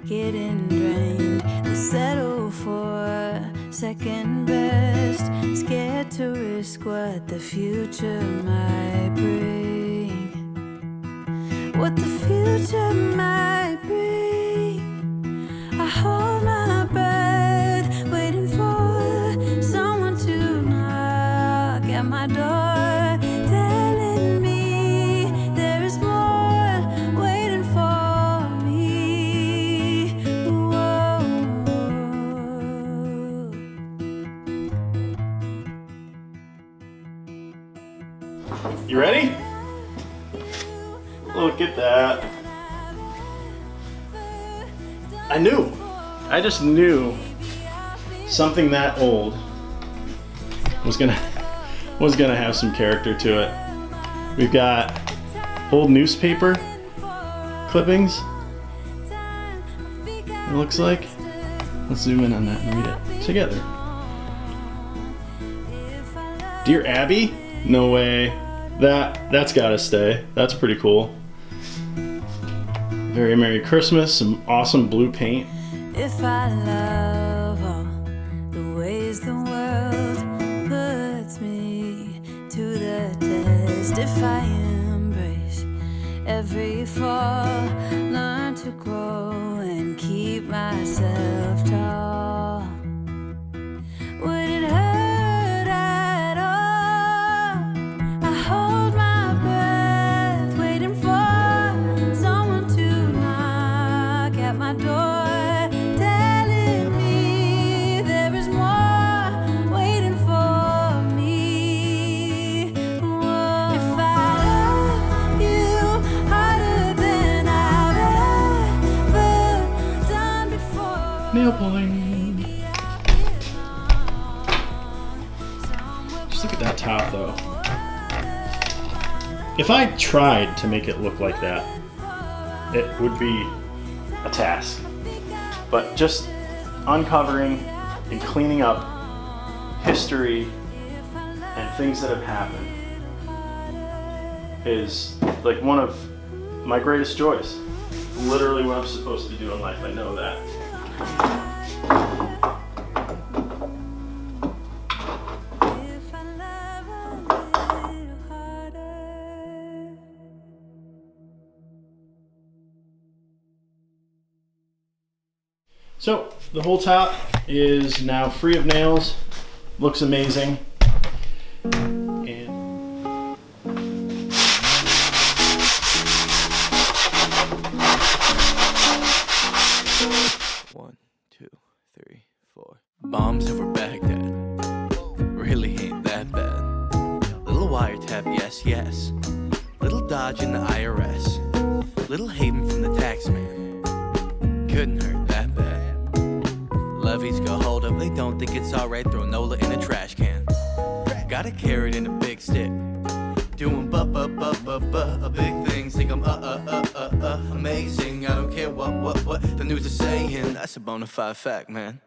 getting drained. They settle for second best, scared to risk what the future might bring. What the future might bring. I hold my breath, waiting for someone to knock at my door, telling me there is more waiting for me. Whoa. You ready? Look at that. I just knew something that old was gonna have some character to it. We've got old newspaper clippings, it looks like. Let's zoom in on that and read it together. Dear Abby? No way. That's gotta stay. That's pretty cool. Very Merry Christmas, some awesome blue paint. If I love all the ways the world puts me to the test, if I embrace every fall, learn to grow and keep myself tall, would it hurt at all? I hold my breath, waiting for someone to knock at my door. Nail pulling. Just look at that top though. If I tried to make it look like that, it would be a task. But just uncovering and cleaning up history and things that have happened is like one of my greatest joys. Literally what I'm supposed to do in life, I know that. So the whole top is now free of nails, looks amazing. One, two, three, four. Bombs over Baghdad. Really ain't that bad. Little wiretap, yes, yes. Little dodge in the IRS. Little haven from the tax man. Couldn't hurt that bad. Levies go hold up, they don't think it's alright. Throw Nola in a trash can. Got a carrot and a big stick. Doing big things. Think I'm amazing. I don't care what the news is saying. That's a bona fide fact, man.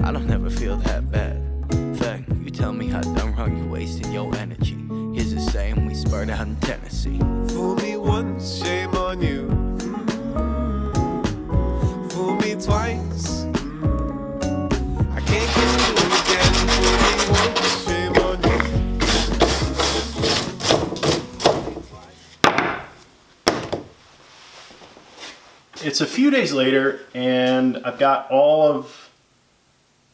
I don't ever feel that bad. In fact, you tell me how dumb wrong you wasting your energy. Here's the same, we spurred out in Tennessee. Fool me once, shame on you. Fool me twice. I can't get you again. Fool me once, shame on you. It's a few days later and I've got all of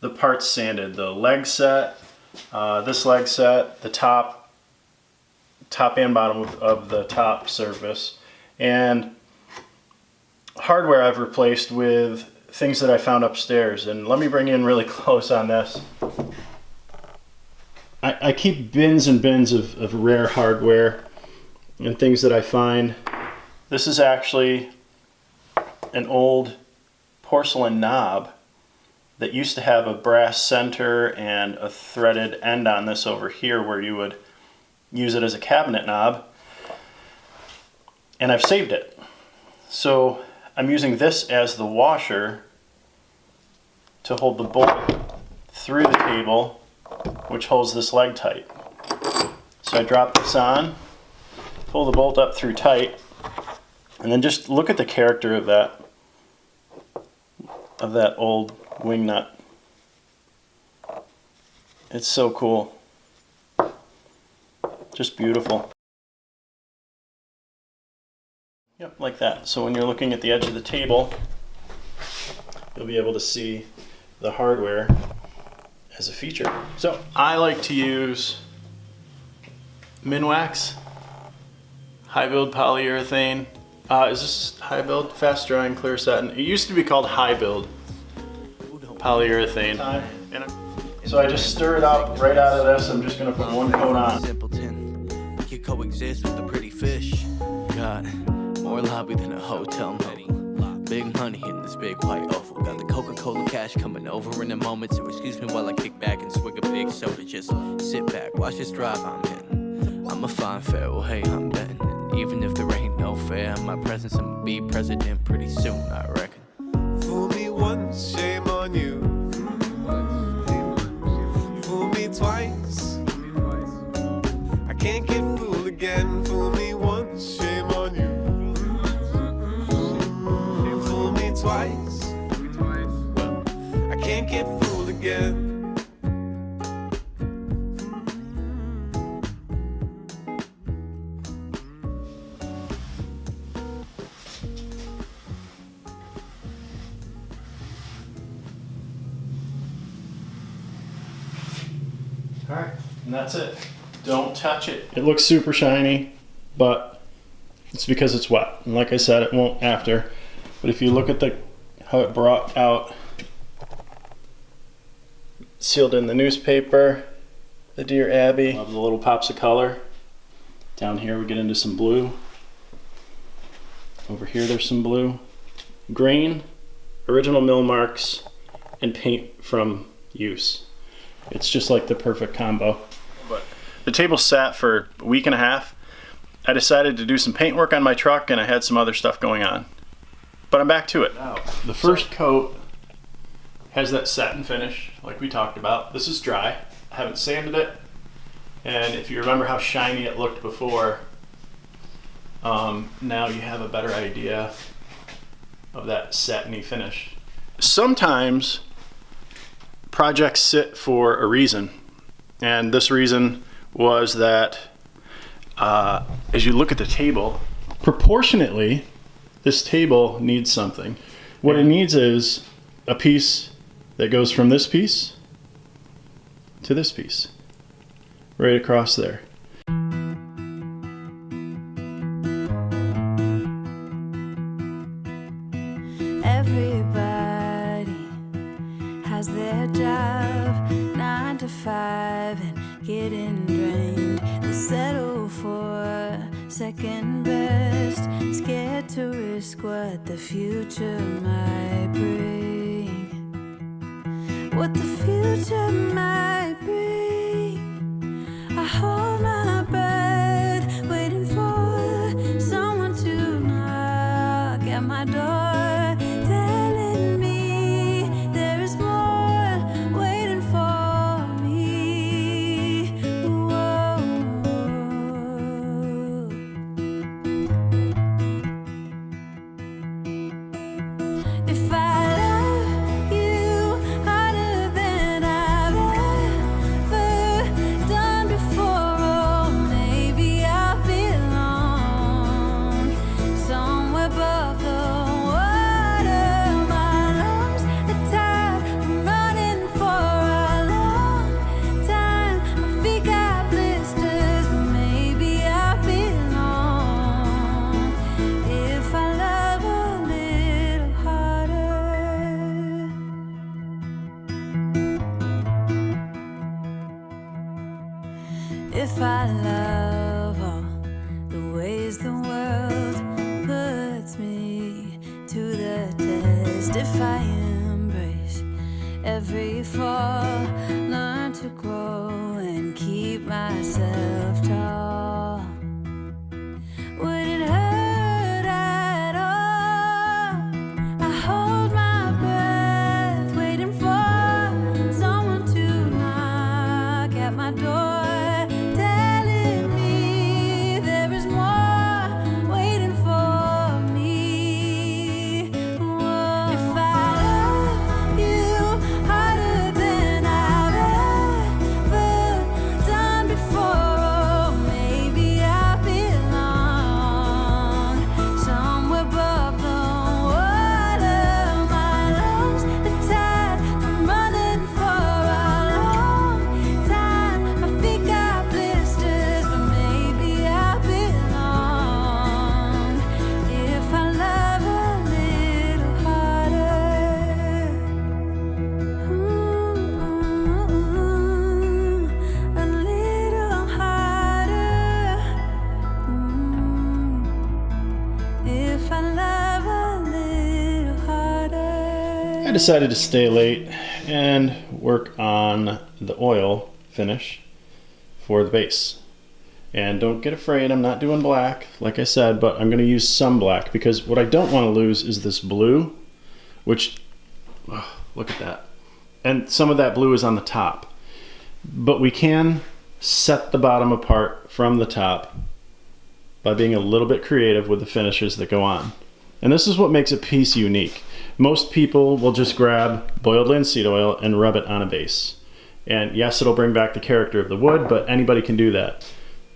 the parts sanded. The leg set, this leg set, the top and bottom of the top surface, and hardware I've replaced with things that I found upstairs. And let me bring you in really close on this. I keep bins and bins of rare hardware and things that I find. This is actually an old porcelain knob that used to have a brass center and a threaded end on this over here where you would use it as a cabinet knob. And I've saved it. So I'm using this as the washer to hold the bolt through the table, which holds this leg tight. So I drop this on, pull the bolt up through tight, and then just look at the character of that. of that old wing nut. It's so cool. Just beautiful. Yep, like that. So when you're looking at the edge of the table, you'll be able to see the hardware as a feature. So I like to use Minwax, high build polyurethane. Is this high build? Fast drying clear satin. It used to be called high build polyurethane. So I just stir it out right out of this. I'm just gonna put one coat on. Simpleton, you coexist with the pretty fish. Got more lobby than a hotel motel. Big money in this big white oval. Got the Coca-Cola cash coming over in a moment. So excuse me while I kick back and swig a big soda. Just sit back, watch this drive I'm in. I'm a fine fair, well hey, I'm betting. And even if there ain't no fair in my presence, I'ma be president pretty soon, I reckon. Fool me once, shame on you. Fool me twice. I can't get fooled again. Fool me once, shame on you. Fool me twice. Well, I can't get fooled again. Alright, and that's it. Don't touch it. It looks super shiny, but it's because it's wet. And like I said, it won't after. But if you look at how it brought out, sealed in the newspaper, the Dear Abby, love the little pops of color. Down here we get into some blue. Over here there's some blue. Green, original mill marks, and paint from use. It's just like the perfect combo. But the table sat for a week and a half. I decided to do some paint work on my truck and I had some other stuff going on. But I'm back to it. Now, the first coat has that satin finish like we talked about. This is dry. I haven't sanded it. And if you remember how shiny it looked before, now you have a better idea of that satiny finish. Sometimes projects sit for a reason, and this reason was that as you look at the table, proportionately this table needs something. What it needs is a piece that goes from this piece to this piece, right across there. Everybody has their job, 9 to 5, and getting drained. They settle for second best, scared to risk what the future might bring. What the future might bring. I hold my breath, waiting for someone to knock at my door. If I love all the ways the world puts me to the test, if I embrace every fall, learn to grow and keep myself tall, would it hurt at all? I hold my breath, waiting for someone to knock at my door. Waiting for me. Whoa. If I love decided to stay late and work on the oil finish for the base. And don't get afraid, I'm not doing black, like I said, but I'm going to use some black because what I don't want to lose is this blue, which, oh, look at that. And some of that blue is on the top. But we can set the bottom apart from the top by being a little bit creative with the finishes that go on. And this is what makes a piece unique. Most people will just grab boiled linseed oil and rub it on a base. And yes, it'll bring back the character of the wood, but anybody can do that.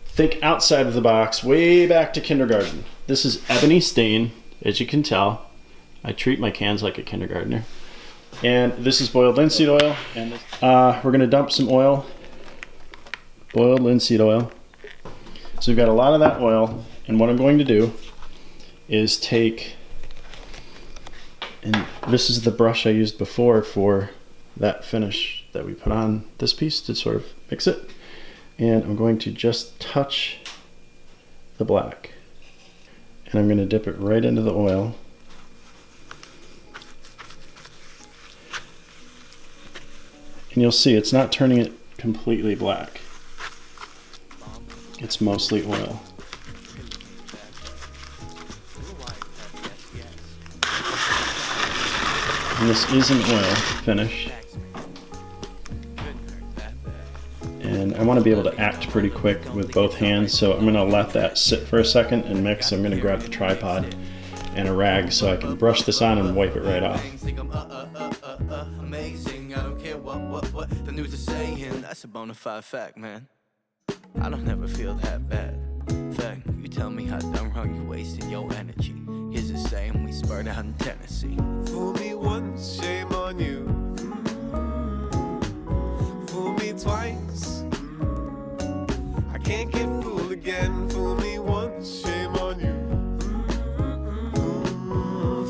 Think outside of the box, way back to kindergarten. This is ebony stain, as you can tell. I treat my cans like a kindergartner. And this is boiled linseed oil. And we're gonna dump some oil, boiled linseed oil. So we've got a lot of that oil, and what I'm going to do is take, and this is the brush I used before for that finish that we put on this piece to sort of mix it. And I'm going to just touch the black. And I'm going to dip it right into the oil. And you'll see it's not turning it completely black. It's mostly oil. And this is an oil finish. And I want to be able to act pretty quick with both hands, so I'm going to let that sit for a second and mix. I'm going to grab the tripod and a rag so I can brush this on and wipe it right off. Amazing, I don't care what the news is saying. That's a bona fide fact, man. I don't ever feel that bad. Fact, you tell me how dumb wrong you wasting your energy. Here's the same, we spurred out in Tennessee. Fool me once, shame on you. Fool me twice. I can't get fooled again. Fool me once, shame on you.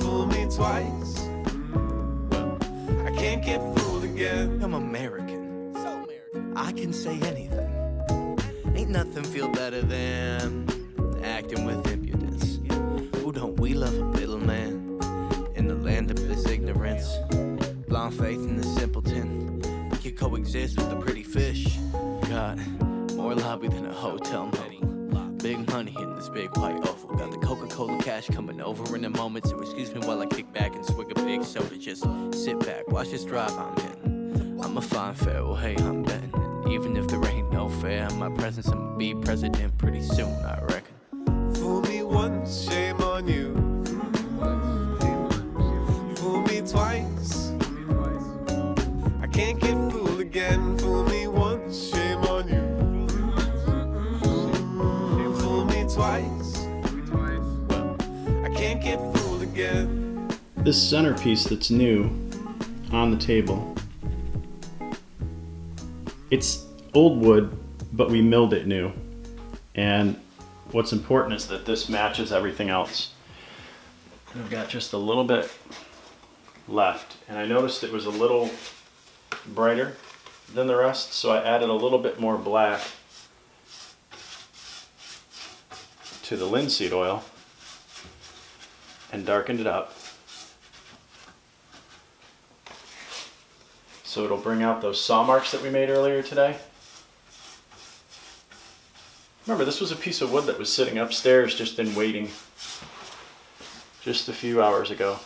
Fool me twice. I can't get fooled again. I'm American, so American. I can say anything. Ain't nothing feel better than acting with impudence. Who don't we love a middleman in the land of this ignorance? Blind faith in the simpleton. We could coexist with the pretty fish. Got more lobby than a hotel motel. Big money in this big white oval. Got the Coca-Cola cash coming over in a moment. So excuse me while I kick back and swig a big soda. Just sit back, watch this drive I'm in. I'm a fine fair, well hey, I'm betting. Even if there ain't no fair in my presence, I'ma be president pretty soon, I reckon. Fool me once, shame on you. Fool me twice. I can't get fooled again. Fool me once, shame on you. Fool me twice. I can't get fooled again. This centerpiece that's new on the table, it's old wood, but we milled it new. And what's important is that this matches everything else. I've got just a little bit left, and I noticed it was a little brighter than the rest, so I added a little bit more black to the linseed oil and darkened it up. So it'll bring out those saw marks that we made earlier today. Remember, this was a piece of wood that was sitting upstairs just in waiting just a few hours ago.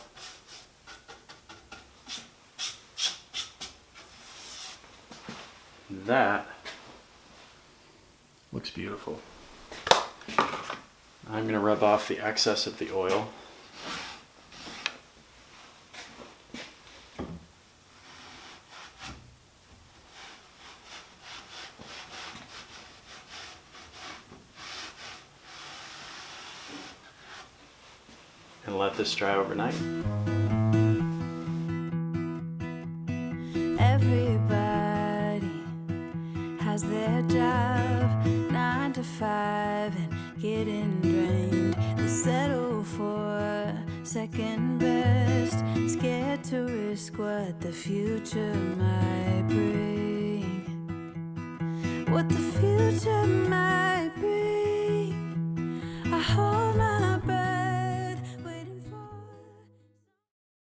That looks beautiful. I'm going to rub off the excess of the oil. And let this dry overnight. Everybody has their job, 9 to 5, and getting drained. They settle for second best, scared to risk what the future might bring. What the future might